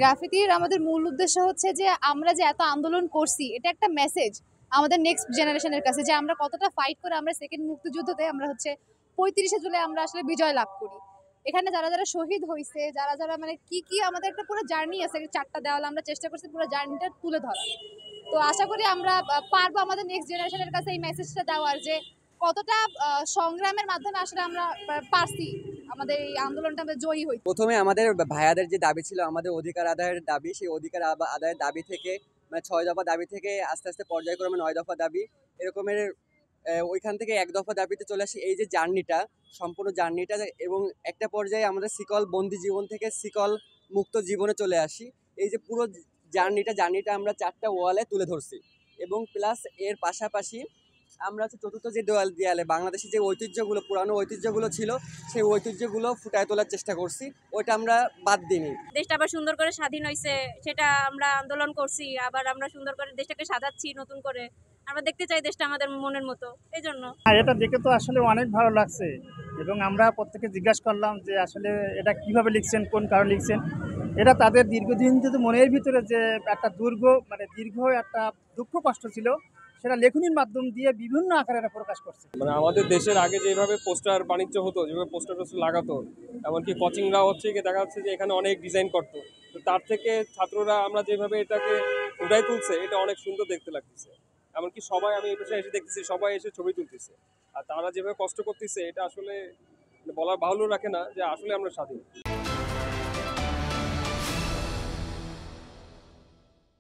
গ্রাফিতির আমাদের মূল উদ্দেশ্য হচ্ছে যে আমরা যে এত আন্দোলন করছি এটা একটা মেসেজ আমাদের নেক্সট জেনারেশনের কাছে যে আমরা কতটা ফাইট করে আমরা সেকেন্ড মুক্তিযুদ্ধতে আমরা হচ্ছে 35শে জুলাই আমরা আসলে বিজয় লাভ করি। এখানে যারা যারা শহীদ হয়েছে, যারা যারা মানে কি কি আমাদের একটা পুরো জার্নি আছে, 4টা দেওয়াল আমরা চেষ্টা করছি পুরো জার্নিটা তুলে ধরা। তো আশা করি আমরা পারবো আমাদের নেক্সট জেনারেশনের কাছে এই মেসেজটা দেওয়ার যে কতটা সংগ্রামের মাধ্যমে আসলে আমরা পারছি আমাদের এই আন্দোলনটা আমরা জয়ী হই। প্রথমে আমাদের ভাইয়াদের যে দাবি ছিল, আমাদের অধিকার আদায়ের দাবি, সেই অধিকার আদায়ের দাবি থেকে মানে 6 দফা দাবি থেকে আস্তে আস্তে পর্যায়ক্রমে 9 দফা দাবি এরকমের ওইখান থেকে 1 দফা দাবিতে চলে আসি। এই যে জার্নিটা, সম্পূর্ণ জার্নিটা, এবং একটা পর্যায়ে আমাদের শিকল বন্দি জীবন থেকে শিকল মুক্ত জীবনে চলে আসি। এই যে পুরো জার্নিটা আমরা 4টা ওয়ালে তুলে ধরছি, এবং প্লাস এর পাশাপাশি আমরা হচ্ছে চতুর্থ যে দেয়ালে বাংলাদেশের যে ঐতিহ্যগুলো, পুরানো ঐতিহ্যগুলো ছিল, সেই ঐতিহ্যগুলো ফুটায় তোলার চেষ্টা করছি। ওইটা আমরা বাদ দিইনি। দেশটা আবার সুন্দর করে স্বাধীন হয়েছে, সেটা আমরা আন্দোলন করছি, আবার আমরা সুন্দর করে দেশটাকে সাজাচ্ছি নতুন করে। আমরা দেখতে চাই দেশটা আমাদের মনের মতো, এই জন্য। এটা দেখে তো আসলে অনেক ভালো লাগছে, এবং আমরা প্রত্যেকে জিজ্ঞাসা করলাম যে আসলে এটা কিভাবে লিখছেন, কোন কারণে লিখছেন। এটা তাদের দীর্ঘদিন যদি মনের ভিতরে যে একটা দীর্ঘ একটা দুঃখ কষ্ট ছিল, সেটা লেখনীর মাধ্যম দিয়ে বিভিন্ন আকারে এটা প্রকাশ করছে। মানে আমাদের দেশের আগে যেভাবে পোস্টার বাণিজ্য হতো, যেভাবে পোস্টার লাগাতো, এমনকি কোচিংরাও হচ্ছে কি দেখা যাচ্ছে যে এখানে অনেক ডিজাইন করতো, তো তার থেকে ছাত্ররা আমরা যেভাবে এটাকে ফুটাই তুলছে, এটা অনেক সুন্দর দেখতে লাগতেছে। এমনকি সবাই, আমি এই পেছনে এসে দেখতেছি সবাই এসে ছবি তুলতেছে, আর তারা যেভাবে কষ্ট করতেছে, এটা আসলে বলার বাহুল্য রাখে না যে আসলে আমরা স্বাধীন।